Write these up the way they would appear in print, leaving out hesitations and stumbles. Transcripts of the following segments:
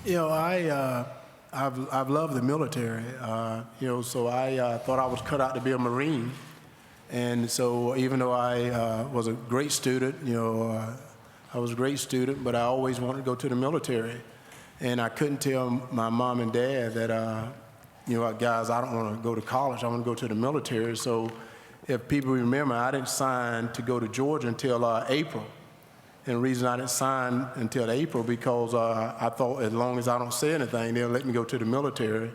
I've loved the military. So I thought I was cut out to be a Marine, and so even though I was a great student, I was a great student, but I always wanted to go to the military, and I couldn't tell my mom and dad that, guys, I don't want to go to college. I want to go to the military. So, if people remember, I didn't sign to go to Georgia until April. And the reason I didn't sign until April because I thought as long as I don't say anything, they'll let me go to the military.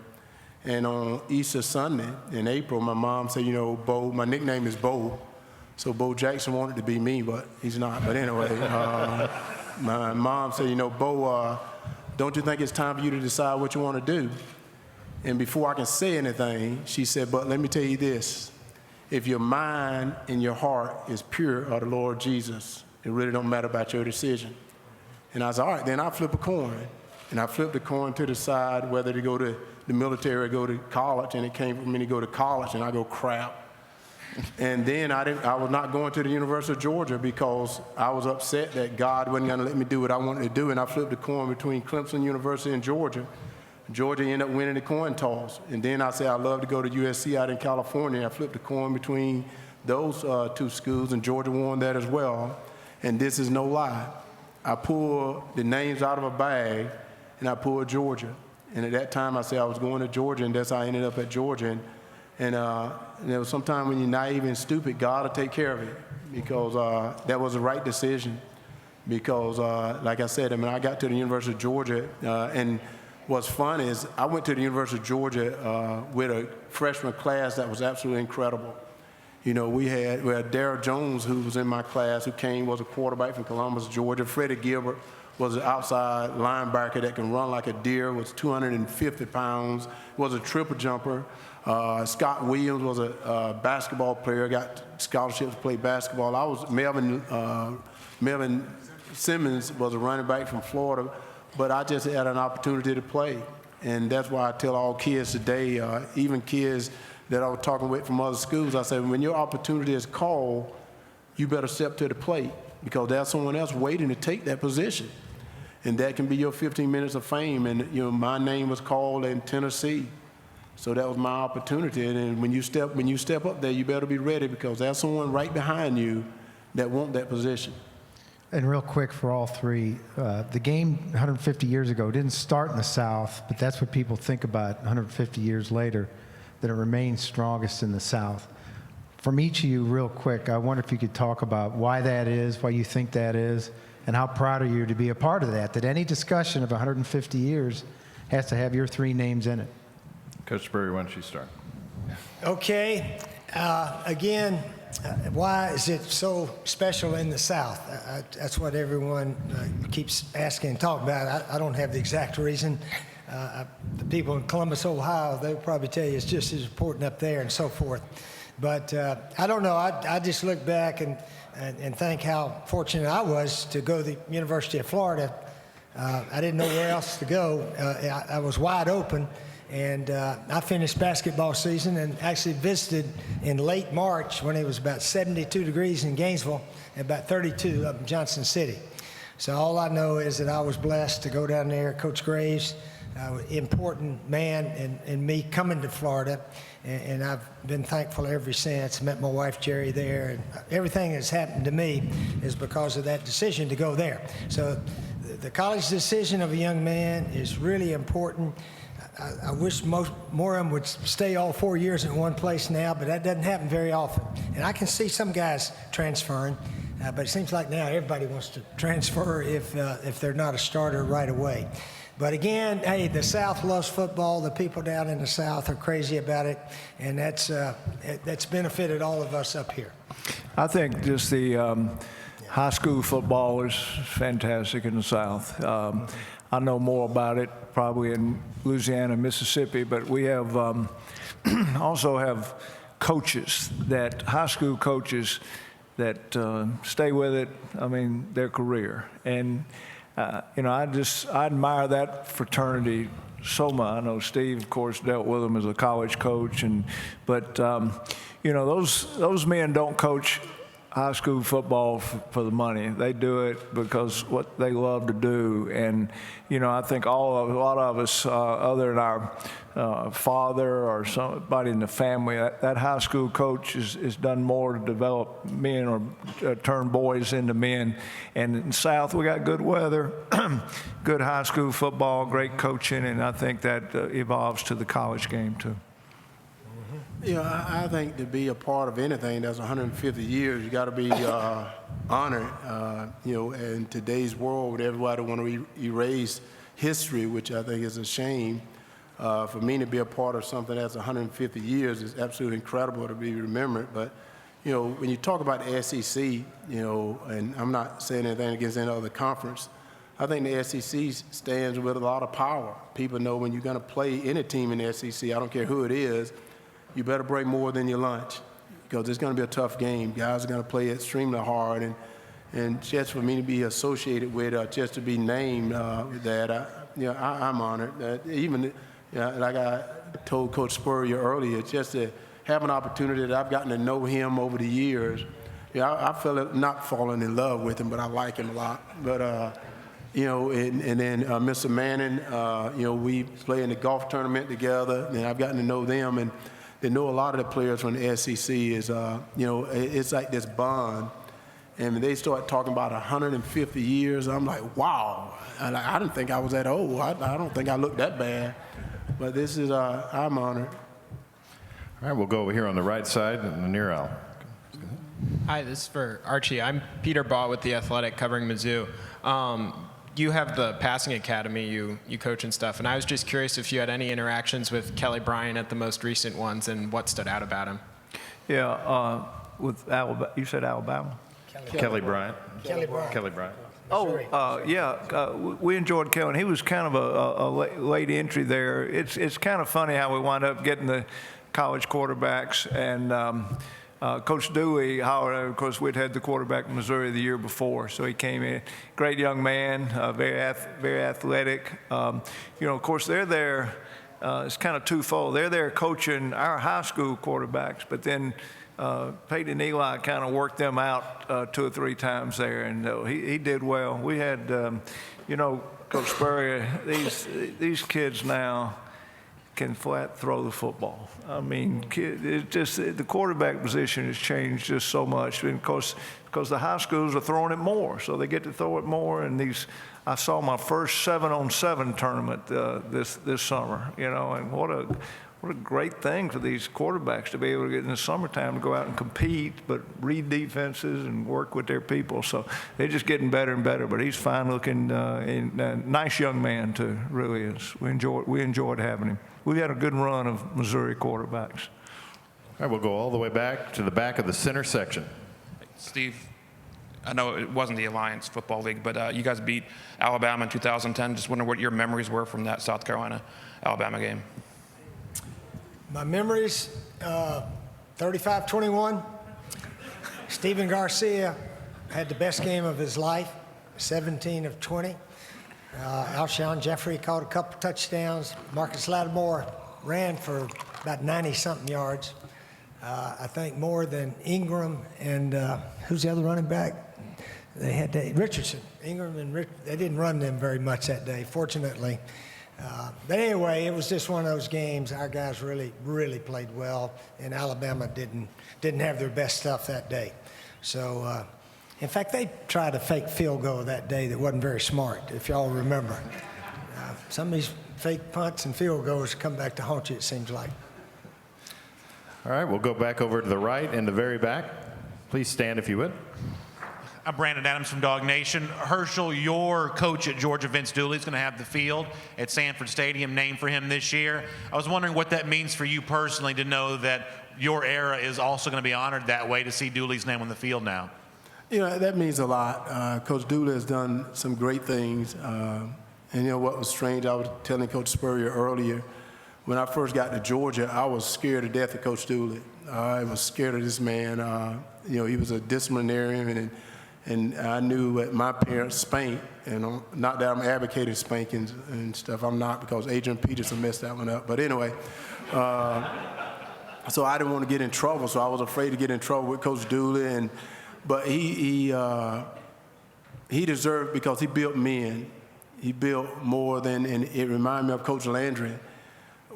And on Easter Sunday in April, my mom said, Bo, my nickname is Bo. So Bo Jackson wanted to be me, but he's not. But anyway, my mom said, Bo, don't you think it's time for you to decide what you want to do? And before I can say anything, she said, but let me tell you this. If your mind and your heart is pure of the Lord Jesus, it really don't matter about your decision. And I said, all right, then I'll flip a coin. And I flipped the coin to the side whether to go to the military or go to college, and it came for me to go to college, and I go, crap. And then I was not going to the University of Georgia because I was upset that God wasn't going to let me do what I wanted to do, and I flipped the coin between Clemson University and Georgia. Georgia ended up winning the coin toss. And then I said I'd love to go to USC out in California. I flipped the coin between those two schools, and Georgia won that as well. And this is no lie. I pulled the names out of a bag, and I pulled Georgia. And at that time, I said I was going to Georgia, and that's how I ended up at Georgia. And there was sometime when you're naive and stupid, God will take care of it, because that was the right decision. Because, like I said, I got to the University of Georgia, and what's fun is I went to the University of Georgia with a freshman class that was absolutely incredible. We had Darryl Jones, who was in my class, was a quarterback from Columbus, Georgia. Freddie Gilbert was an outside linebacker that can run like a deer, was 250 pounds, was a triple jumper. Scott Williams was a basketball player, got scholarships to play basketball. I was Melvin Simmons was a running back from Florida, but I just had an opportunity to play. And that's why I tell all kids today, even kids that I was talking with from other schools, I said, when your opportunity is called, you better step to the plate, because there's someone else waiting to take that position. And that can be your 15 minutes of fame. And my name was called in Tennessee. So that was my opportunity. And when you step up there, you better be ready, because there's someone right behind you that want that position. And real quick for all three, the game 150 years ago didn't start in the South, but that's what people think about 150 years later, that it remains strongest in the South. From each of you, real quick, I wonder if you could talk about why that is, why you think that is, and how proud are you to be a part of that, that any discussion of 150 years has to have your three names in it. Coach Berry, why don't you start? Okay. Again, why is it so special in the South? That's what everyone keeps asking and talking about. I don't have the exact reason. The people in Columbus, Ohio, they'll probably tell you it's just as important up there and so forth. But I don't know. I just look back and think how fortunate I was to go to the University of Florida. I didn't know where else to go. I was wide open. And I finished basketball season and actually visited in late March when it was about 72 degrees in Gainesville and about 32 up in Johnson City. So all I know is that I was blessed to go down there. Coach Graves, important man in me coming to Florida, and I've been thankful ever since. Met my wife Jerry there, and everything that's happened to me is because of that decision to go there. So the college decision of a young man is really important. I wish more of them would stay all 4 years in one place now, but that doesn't happen very often. And I can see some guys transferring, but it seems like now everybody wants to transfer if they're not a starter right away. But again, hey, the South loves football. The people down in the South are crazy about it, and that's benefited all of us up here. I think just the high school football is fantastic in the South. I know more about it probably in Louisiana and Mississippi, but we have also have coaches, high school coaches that stay with it, their career. And, I admire that fraternity so much. I know Steve, of course, dealt with them as a college coach, but those men don't coach high school football for the money. They do it because what they love to do. And, I think a lot of us, other than our father or somebody in the family, that high school coach has done more to develop men or turn boys into men. And in the South, we got good weather, good high school football, great coaching, and I think that evolves to the college game too. I think to be a part of anything that's 150 years, you got to be honored. In today's world, with everybody want to erase history, which I think is a shame. For me to be a part of something that's 150 years is absolutely incredible to be remembered. But, when you talk about the SEC, and I'm not saying anything against any other conference, I think the SEC stands with a lot of power. People know when you're going to play any team in the SEC, I don't care who it is, you better bring more than your lunch because it's going to be a tough game. Guys are going to play extremely hard, and just for me to be associated with, just to be named I'm honored. Even like I told Coach Spurrier earlier, just to have an opportunity that I've gotten to know him over the years. I feel it not falling in love with him, but I like him a lot. But and then Mr. Manning, we play in the golf tournament together, and I've gotten to know them, and they know a lot of the players from the SEC is, it's like this bond. And when they start talking about 150 years, I'm like, wow. And I didn't think I was that old. I don't think I look that bad. But this is, I'm honored. All right, we'll go over here on the right side, and the near aisle. Hi, this is for Archie. I'm Peter Baugh with The Athletic covering Mizzou. You have the passing academy you coach and stuff, and I was just curious if you had any interactions with Kelly Bryant at the most recent ones and what stood out about him. Yeah, with Alabama. You said Alabama? Kelly Bryant. Kelly Bryant. Kelly Bryant. We enjoyed Kelly. He was kind of a late entry there. It's kind of funny how we wound up getting the college quarterbacks, and Coach Dooley, of course, we'd had the quarterback in Missouri the year before, so he came in. Great young man, very athletic. Of course, they're there. It's kind of twofold. They're there coaching our high school quarterbacks, but then Peyton and Eli kind of worked them out 2 or 3 times there, and he did well. We had, Coach Spurrier, these kids now can flat throw the football. I mean, it just the quarterback position has changed just so much because the high schools are throwing it more, so they get to throw it more. And I saw my first 7-on-7 tournament this summer, and what a great thing for these quarterbacks to be able to get in the summertime to go out and compete, but read defenses and work with their people. So they're just getting better and better. But he's fine looking, and nice young man too. Really is. We enjoyed having him. We've had a good run of Missouri quarterbacks. All right, we'll go all the way back to the back of the center section. Steve, I know it wasn't the Alliance Football League, but you guys beat Alabama in 2010. Just wondering what your memories were from that South Carolina-Alabama game. My memories, 35-21. Stephen Garcia had the best game of his life, 17 of 20. Alshon Jeffrey caught a couple touchdowns. Marcus Lattimore ran for about 90-something yards. I think more than Ingram and who's the other running back? They had Richardson. Ingram and they didn't run them very much that day, fortunately. But anyway, it was just one of those games. Our guys really, really played well, and Alabama didn't have their best stuff that day. So, in fact, they tried a fake field goal that day that wasn't very smart, if y'all remember. Some of these fake punts and field goals come back to haunt you, it seems like. All right, we'll go back over to the right in the very back. Please stand if you would. I'm Brandon Adams from Dog Nation. Herschel, your coach at Georgia, Vince Dooley, is going to have the field at Sanford Stadium named for him this year. I was wondering what that means for you personally to know that your era is also going to be honored that way, to see Dooley's name on the field now. That means a lot. Coach Dooley has done some great things. And what was strange, I was telling Coach Spurrier earlier, when I first got to Georgia, I was scared to death of Coach Dooley. I was scared of this man. He was a disciplinarian, and I knew that my parents spanked, and not that I'm advocating spankings and stuff. I'm not, because Adrian Peterson messed that one up. But anyway, so I didn't want to get in trouble, so I was afraid to get in trouble with Coach Dooley. And But he deserved, because he built men. He built more than, and it reminded me of Coach Landry,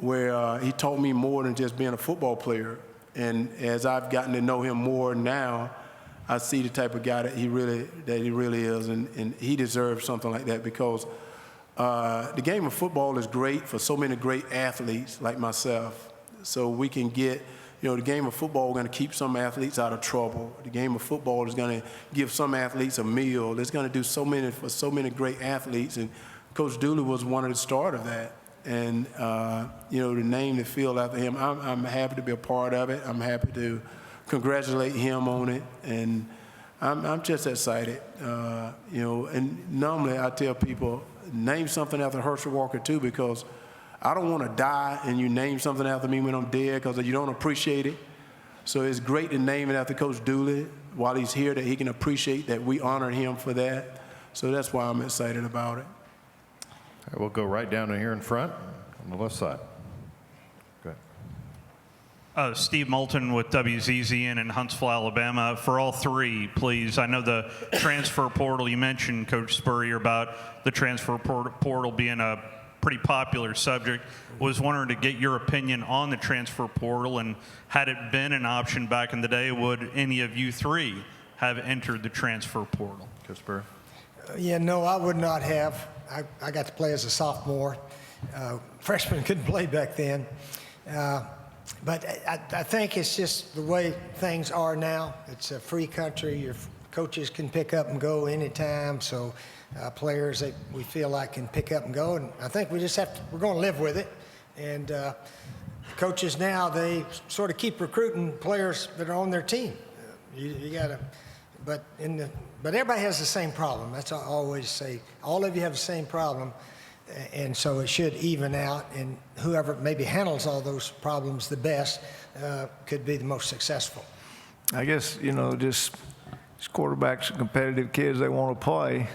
where he taught me more than just being a football player. And as I've gotten to know him more now, I see the type of guy that he really is, and he deserves something like that, because the game of football is great for so many great athletes like myself. So we can get, the game of football is going to keep some athletes out of trouble. The game of football is going to give some athletes a meal. It's going to do so many great athletes, and Coach Dooley was one of the start of that. And to name the field after him, I'm happy to be a part of it. I'm happy to congratulate him on it, and I'm just excited. And normally I tell people, name something after Herschel Walker too, because I don't want to die and you name something after me when I'm dead, because you don't appreciate it. So it's great to name it after Coach Dooley while he's here, that he can appreciate that we honor him for that. So that's why I'm excited about it. All right, we'll go right down to here in front on the left side. Go ahead. Steve Moulton with WZZN in Huntsville, Alabama. For all three, please, I know the transfer portal, you mentioned, Coach Spurrier, about the transfer portal being a pretty popular subject. Was wondering to get your opinion on the transfer portal, and had it been an option back in the day, would any of you three have entered the transfer portal? Coach Spurrier. No, I would not have. I got to play as a sophomore. Freshman couldn't play back then. But I think it's just the way things are now. It's a free country. Your coaches can pick up and go anytime. So players that we feel like can pick up and go. And I think we just we're going to live with it. And coaches now, they sort of keep recruiting players that are on their team. You got to, but everybody has the same problem. That's what I always say. All of you have the same problem. And so it should even out, and whoever maybe handles all those problems the best could be the most successful. I guess, just quarterbacks and competitive kids, they want to play.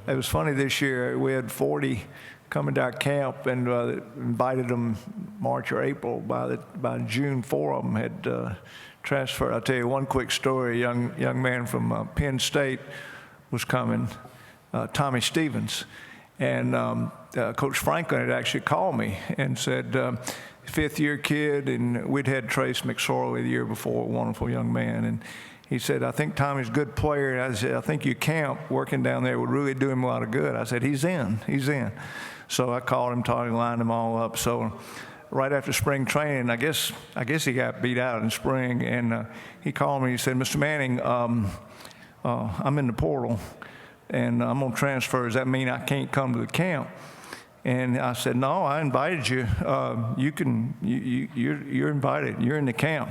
It was funny this year, we had 40 coming to our camp, and invited them March or April. By June, 4 of them had transferred. I'll tell you one quick story. A young man from Penn State was coming, Tommy Stevens. And Coach Franklin had actually called me and said, fifth-year kid, and we'd had Trace McSorley the year before, a wonderful young man. And he said, I think Tommy's a good player. And I said, I think your camp working down there would really do him a lot of good. I said, he's in. So I called him, lined him all up. So right after spring training, I guess he got beat out in spring, and he called me. He said, Mr. Manning, I'm in the portal, and I'm going to transfer. Does that mean I can't come to the camp? And I said, no, I invited you. You're invited. You're in the camp.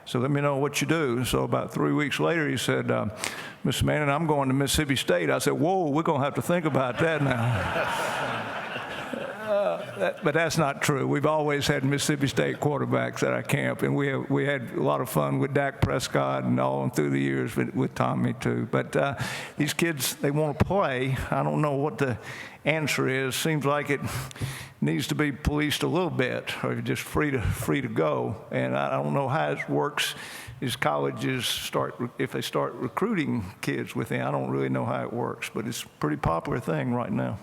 So let me know what you do. So about 3 weeks later, he said, Mr. Manning, I'm going to Mississippi State. I said, whoa, we're going to have to think about that now. But that's not true. We've always had Mississippi State quarterbacks at our camp, and we had a lot of fun with Dak Prescott and all through the years with Tommy too. But these kids, they want to play. I don't know what the answer is. Seems like it needs to be policed a little bit, or just free to go. And I don't know how it works. Is colleges if they start recruiting kids within? I don't really know how it works, but it's a pretty popular thing right now.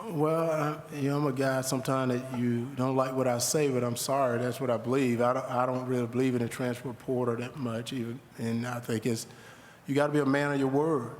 Well, I'm a guy sometimes that you don't like what I say, but I'm sorry, that's what I believe. I don't really believe in the transfer portal that much, even, and I think you got to be a man of your word.